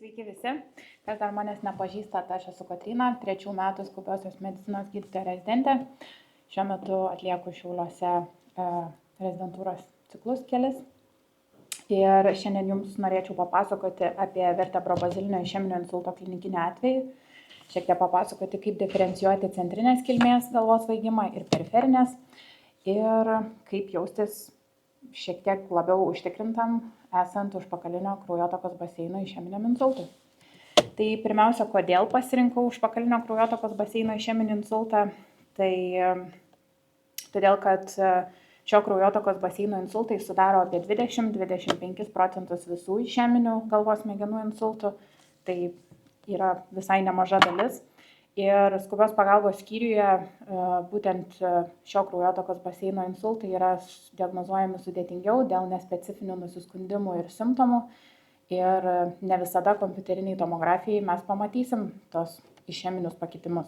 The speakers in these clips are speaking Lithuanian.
Sveiki visi. Kas dar manęs nepažįsta, tai aš esu Kotryna, 3 metų skubiosios medicinos gydytoja rezidentė. Šiuo metu atlieku Šiauliuose rezidentūros ciklus kelis. Ir šiandien jums norėčiau papasakoti apie vertebrobazilinio išeminio insulto klinikinį atvejį. Šiek tiek papasakoti, kaip diferencijuoti centrinės kilmės galvos svaigimą ir periferinės. Ir kaip jaustis šiek tiek labiau užtikrintam, esant užpakalinio kraujotakos baseino išeminiam insultui. Tai pirmiausia, kodėl pasirinkau užpakalinio kraujotakos baseino išeminį insultą? Tai todėl, kad šio kraujotakos baseino insultai sudaro apie 20-25% visų išeminių galvos smegenų insultų. Tai yra visai nemaža dalis. Ir skubios pagalbos skyriuje būtent šio kraujotakos baseino insultai yra diagnozuojami sudėtingiau dėl nespecifinių nusiskundimų ir simptomų. Ir ne visada kompiuteriniai tomografijai mes pamatysim tos išeminius pakitimus.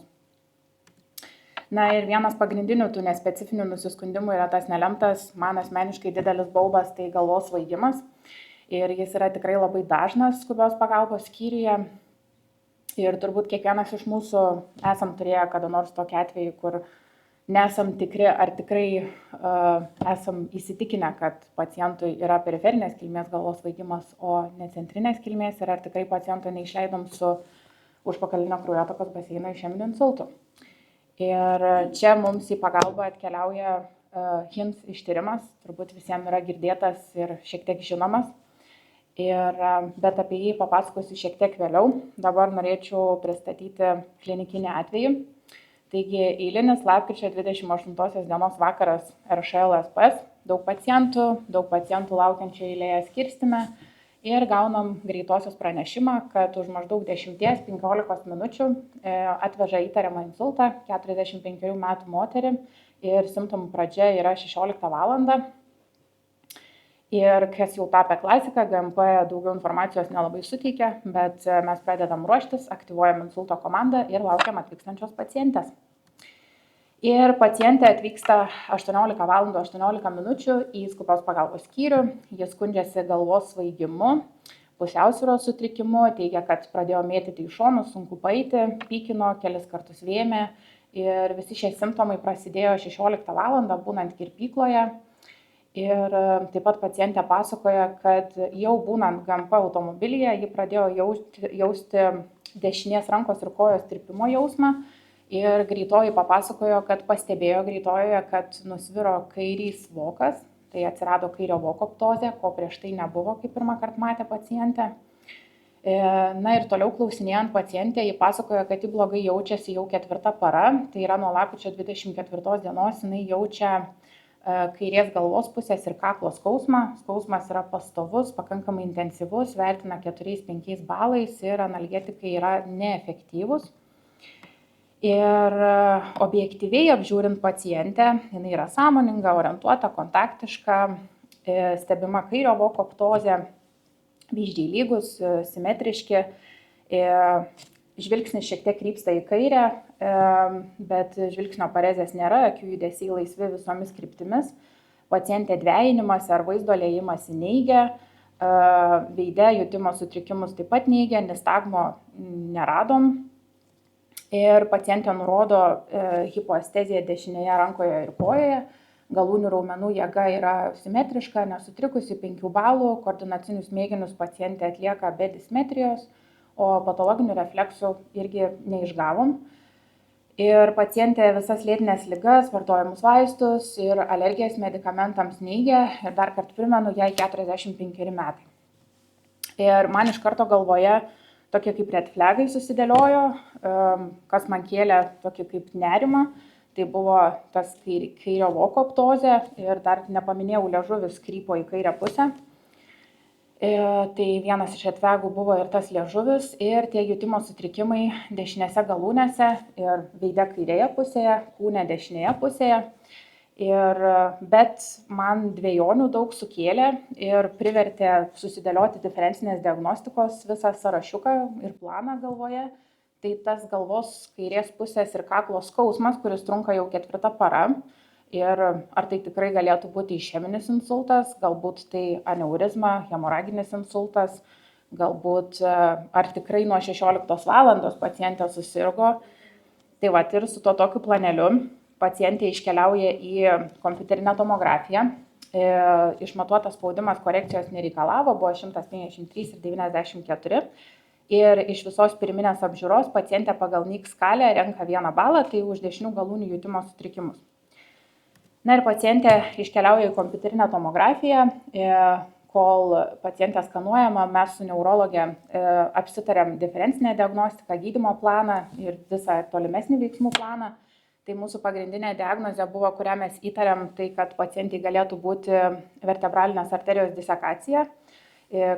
Na ir vienas pagrindinių tų nespecifinių nusiskundimų yra tas nelemtas, man asmeniškai didelis baubas, tai galvos svaigimas. Ir jis yra tikrai labai dažnas skubios pagalbos skyriuje. Ir turbūt kiekvienas iš mūsų esam turėję kada nors tokį atvejį, kur nesam tikri, ar tikrai esam įsitikinę, kad pacientui yra periferinės kilmės galvos svaigimas, o ne centrinės kilmės, ir ar tikrai paciento neišleidom su užpakalinio kraujotakos baseino išeminiu insultu. Ir čia mums į pagalbą atkeliauja HIMSS ištyrimas, turbūt visiems yra girdėtas ir šiek tiek žinomas. Bet apie jį papasakosiu šiek tiek vėliau. Dabar norėčiau pristatyti klinikinį atvejį. Taigi eilinis lapkričio 28 dienos vakaras RŠL SPS, daug pacientų laukiančių eilėje skirstime ir gaunam greitosios pranešimą, kad už maždaug 10-15 minučių atveža įtariamą insultą 45 metų moterį ir simptomų pradžia yra 16 valandą. Ir kas jau tapę klasika, GMP daugiau informacijos nelabai suteikia, bet mes pradedam ruoštis, aktyvuojam insulto komandą ir laukiam atvykstančios pacientės. Ir pacientė atvyksta 18 valandų 18 minučių į skubios pagalbos skyrių. Jis skundžiasi galvos svaigimu, pusiausvyros sutrikimu, teigia, kad pradėjo mėtyti į šonus, sunku paeiti, pykino, kelis kartus vėmė. Ir visi šie simptomai prasidėjo 16 valandą būnant kirpykloje. Ir taip pat pacientė pasakoja, kad jau būnant GMP automobilyje, ji pradėjo jausti dešinės rankos ir kojos tirpimo jausmą. Ir greitoji papasakojo, kad pastebėjo greitojoje, kad nusviro kairys vokas, tai atsirado kairio voko ptozė, ko prieš tai nebuvo, kaip pirmą kartą matė pacientė. Na ir toliau klausinėjant pacientę, ji pasakojo, kad ji blogai jaučiasi jau 4 para, tai yra nuo lapkričio 24 dienos jinai jaučia kairės galvos pusės ir kaklo skausmą. Skausmas yra pastovus, pakankamai intensyvus, vertina 4-5 balais ir analgetikai yra neefektyvūs. Ir objektyviai apžiūrint pacientę, jinai yra sąmoninga, orientuota, kontaktiška, stebima kairio voko ptozė, vyzdžiai lygus, simetriški. Žvilgsnis šiek tiek krypsta į kairę, bet žvilgsnio parezės nėra, akių judesiai laisvi visomis kryptimis. Pacientė dvejinimas ar vaizdo liejimas neigia, veide jutimo sutrikimus taip pat neigia, nistagmo neradom. Ir pacientė nurodo hipoesteziją dešinėje rankoje ir kojoje. Galūnių raumenų jėga yra simetriška, nesutrikusi 5 balų, koordinacinius mėginius pacientė atlieka be dismetrijos, o patologinių refleksų irgi neišgavom. Ir pacientė visas lėtinės ligas, vartojamus vaistus ir alergijas medikamentams neigia. Ir dar kartą primenu, jai 45 metai. Ir man iš karto galvoje tokie kaip red flagai susidėliojo, kas man kėlė tokį kaip nerimą. Tai buvo tas kairio voko ptozė ir dar nepaminėjau, liežuvis krypo į kairę pusę. Tai vienas iš atvegų buvo ir tas liežuvis ir tie jutimo sutrikimai dešinėse galūnėse ir veide kairėje pusėje, kūne dešinėje pusėje. Bet man dvejonių daug sukėlė ir privertė susidėlioti diferencinės diagnostikos visą sąrašiuką ir planą galvoje. Tai tas galvos kairės pusės ir kaklo skausmas, kuris trunka jau 4 para. Ir ar tai tikrai galėtų būti išeminis insultas, galbūt tai aneurizma, hemoraginis insultas, galbūt ar tikrai nuo 16 valandos pacientė susirgo. Tai va, ir su to tokiu planeliu pacientė iškeliauja į kompiuterinę tomografiją. Išmatuotas spaudimas korekcijos nereikalavo, buvo 153 ir 94. Ir iš visos pirminės apžiūros pacientė pagal NIC skalę renka 1 balą, tai už dešinių galūnių jutimo sutrikimus. Na ir pacientė iškeliauja į kompiuterinę tomografiją. Kol pacientė skanuojama, mes su neurologė apsitarėm diferencinę diagnostiką, gydymo planą ir visą tolimesnį veiksmų planą. Tai mūsų pagrindinė diagnozė buvo, kurią mes įtarėm, tai kad pacientai galėtų būti vertebralinės arterijos disekacija,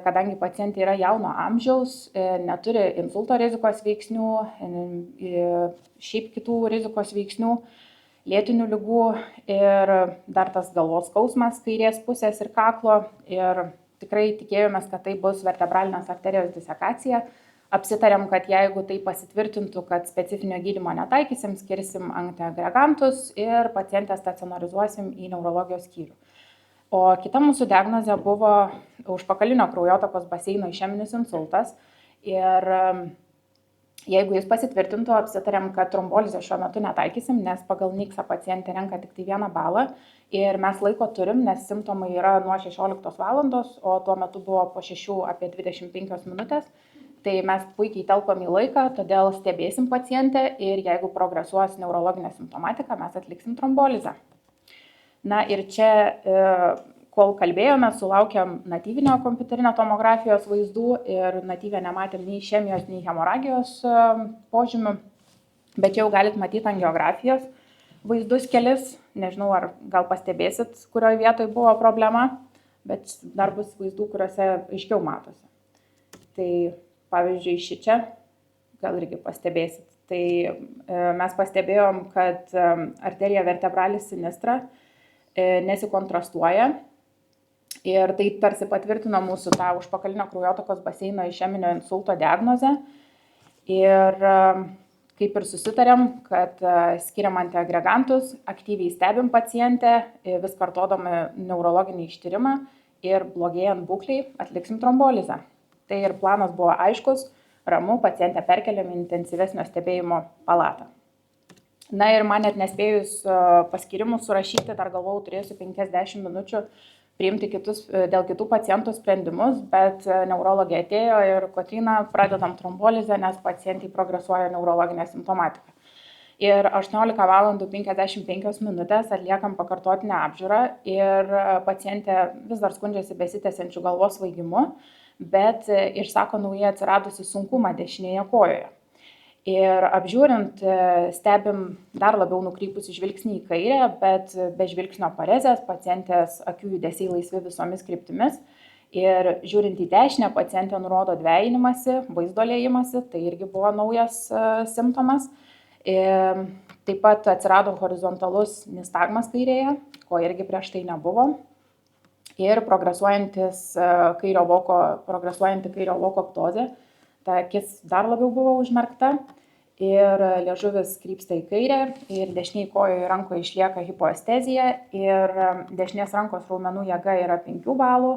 kadangi pacientė yra jauno amžiaus, neturi insulto rizikos veiksnių, šiaip kitų rizikos veiksnių, lėtinių ligų ir dar tas galvos skausmas kairės pusės ir kaklo. Ir tikrai tikėjomės, kad tai bus vertebralinės arterijos disekacija. Apsitarėm, kad jeigu tai pasitvirtintų, kad specifinio gydymo netaikysim, skirsim antiagregantus ir pacientę stacionarizuosim į neurologijos skyrių. O kita mūsų diagnozė buvo užpakalinio kraujotakos baseino išeminis insultas. Ir jeigu jis pasitvirtintų, apsitarėm, kad trombolizę šiuo metu netaikysim, nes pagal NICS pacientė renka tik tai 1 balą. Ir mes laiko turim, nes simptomai yra nuo 16 valandos, o tuo metu buvo po 6 apie 25 minutės. Tai mes puikiai telpam į laiką, todėl stebėsim pacientę ir jeigu progresuos neurologinė simptomatika, mes atliksim trombolizę. Na ir čia, kol kalbėjome, sulaukėm natyvinio kompiuterinio tomografijos vaizdų ir natyvę nematėm nei išemijos, nei hemoragijos požymių, bet jau galit matyti angiografijos vaizdus kelis, nežinau, ar gal pastebėsit, kurioje vietoje buvo problema, bet dar bus vaizdų, kuriuose aiškiau matosi. Tai pavyzdžiui, šičia, gal irgi pastebėsit, tai mes pastebėjom, kad arterija vertebralis sinistra nesikontrastuoja ir tai tarsi patvirtino mūsų tą užpakalinio kraujotakos baseino išeminio insulto diagnozę. Ir kaip ir susitarėm, kad skiriam antiagregantus, aktyviai stebim pacientę, vis kartodami neurologinį ištyrimą ir blogėjant būkliai atliksim trombolizę. Tai ir planas buvo aiškus, ramu, pacientę perkeliam į intensyvesnio stebėjimo palatą. Na ir man net nespėjus paskirimus surašyti, dar galvojau, turėsiu 50 minučių priimti dėl kitų pacientų sprendimus, bet neurologė atėjo ir Kotryna, pradedam trombolizę, nes pacientai progresuoja neurologinę simptomatiką. Ir 18 valandų 55 minutės atliekam pakartotinę apžiūrą ir pacientė vis dar skundžiasi besitęsiančiu galvos svaigimu, bet išsako naujai atsiradusi sunkumą dešinėje kojoje. Ir apžiūrint, stebim dar labiau nukrypusi žvilgsnį į kairę, bet be žvilgsnio parezės, pacientės akių judesiai laisvi visomis kryptimis. Ir žiūrint į dešinę, pacientė nurodo dvejinimąsi, vaizdo liejimąsi, tai irgi buvo naujas simptomas. Taip pat atsirado horizontalus nistagmas kairėje, ko irgi prieš tai nebuvo. Ir progresuojanti kairio voko ptozė, ta akis dar labiau buvo užmerkta ir liežuvis krypsta į kairę ir dešiniai kojoje rankoje išlieka hipoestezija ir dešinės rankos raumenų jėga yra 5 balų,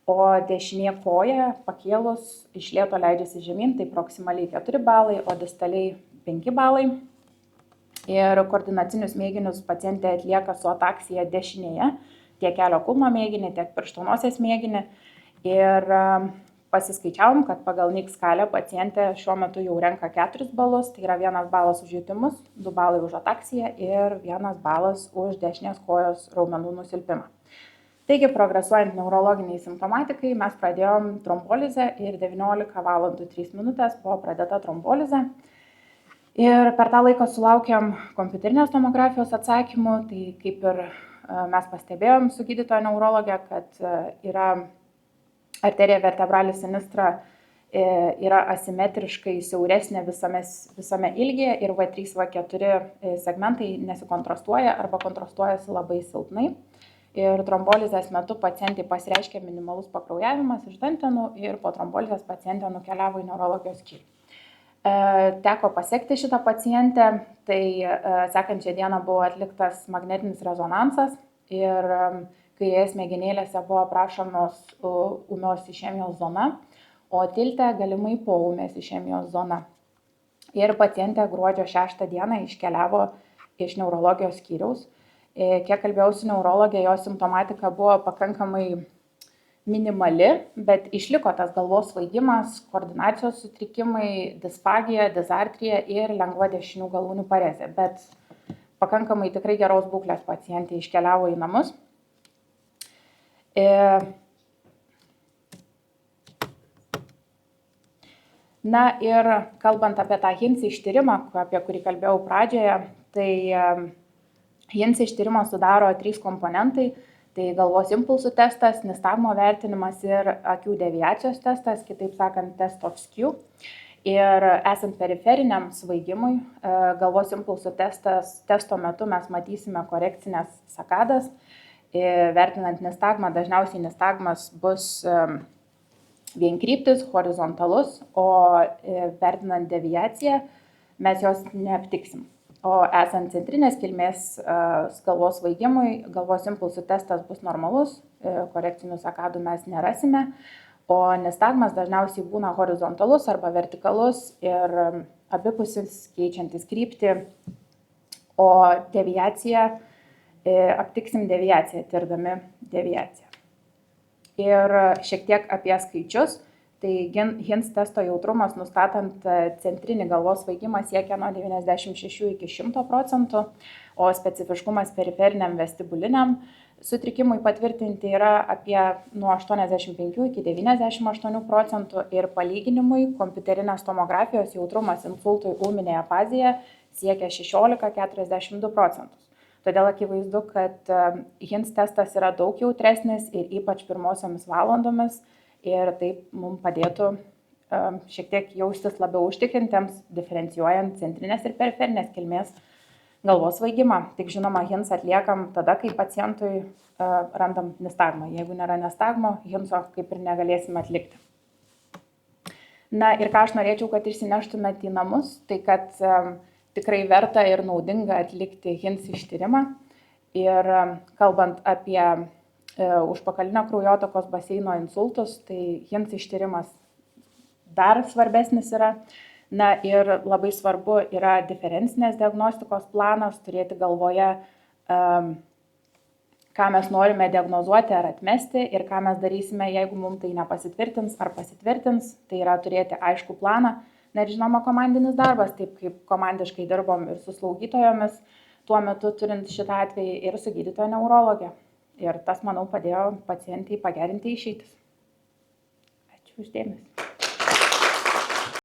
o dešinė koja pakėlus iš lėto leidžiasi žemyn, tai proksimaliai 4 balai, o distaliai 5 balai. Ir koordinacinius mėginius pacientė atlieka su ataksija dešinėje, tiek kelio kulno mėginį, tiek pirštonosies mėginį. Ir pasiskaičiavom, kad pagal NIC skalę pacientė šiuo metu jau renka 4 balus, tai yra 1 balas už jutimus, 2 balai už ataksiją ir 1 balas už dešinės kojos raumenų nusilpimą. Taigi, progresuojant neurologiniai simptomatikai, mes pradėjom trombolizę ir 19 valandų 3 minutės buvo pradėta trombolizė. Ir per tą laiką sulaukėm kompiuterinės tomografijos atsakymų, tai kaip ir mes pastebėjom su gydytoja neurologė, kad yra arterija vertebralis sinistra yra asimetriškai siauresnė visame ilgyje ir V3, V4 segmentai nesikontrastuoja arba kontrastuojasi labai silpnai. Ir trombolizės metu pacientai pasireiškia minimalus pakraujavimas iš dantenų ir po trombolizės pacientė nukeliavo į neurologijos skyrių. Teko pasekti šitą pacientę, tai sekančią dieną buvo atliktas magnetinis rezonansas ir kairės smegenėlėse buvo aprašomos ūmios išemijos zona, o tilte galimai poūmės išemijos zona. Ir pacientė gruodžio 6 dieną iškeliavo iš neurologijos skyriaus. Kiek kalbėjau su neurologė, jo simptomatika buvo pakankamai minimali, bet išliko tas galvos svaigimas, koordinacijos sutrikimai, disfagija, dizartrija ir lengva dešinių galūnių parezė. Bet pakankamai tikrai geros būklės pacientė iškeliavo į namus. Na ir kalbant apie tą HINS ištyrimą, apie kurį kalbėjau pradžioje, tai HINS ištyrimą sudaro 3 komponentai. Tai galvos impulsų testas, nistagmo vertinimas ir akių deviacijos testas, kitaip sakant, test of skew. Ir esant periferiniam svaigimui, galvos impulsų testo metu mes matysime korekcinės sakadas. Vertinant nistagmą, dažniausiai nistagmas bus vienkryptis, horizontalus, o vertinant deviaciją mes jos neaptiksim. O esant centrinės kilmės galvos svaigimui, galvos impulsų testas bus normalus, korekcinių sakadų mes nerasime, o nistagmas dažniausiai būna horizontalus arba vertikalus ir abipusis keičiantis kryptį, o deviaciją aptiksim deviaciją, tirdami deviaciją. Ir šiek tiek apie skaičius. Tai HINS testo jautrumas nustatant centrinį galvos svaigimą siekia nuo 96 iki 100%, o specifiškumas periferiniam vestibuliniam sutrikimui patvirtinti yra apie nuo 85 iki 98% ir palyginimui kompiuterinės tomografijos jautrumas insultui ūminėje fazėje siekia 16–42%. Todėl akivaizdu, kad HINS testas yra daug jautresnis ir ypač pirmosiomis valandomis. Ir taip mums padėtų šiek tiek jaustis labiau užtikrintiems, diferencijuojant centrinės ir periferinės kilmės galvos svaigimą. Tik žinoma, HINS atliekam tada, kai pacientui randam nistagmą. Jeigu nėra nistagmo, HINSo kaip ir negalėsim atlikti. Na ir ką aš norėčiau, kad išsineštumėt į namus, tai kad tikrai verta ir naudinga atlikti HINS ištyrimą. Ir kalbant apie užpakalinio kraujotakos baseino insultus, tai HINS ištyrimas dar svarbesnis yra. Na ir labai svarbu yra diferencinės diagnostikos planas, turėti galvoje, ką mes norime diagnozuoti ar atmesti ir ką mes darysime, jeigu mums tai nepasitvirtins ar pasitvirtins. Tai yra turėti aiškų planą. Na ir žinoma, komandinis darbas, taip kaip komandiškai dirbom ir su slaugytojomis, tuo metu turint šitą atvejį ir su gydytojo neurologė. Ir tas, manau, padėjo pacientai pagerinti išeitis. Ačiū už dėmesį.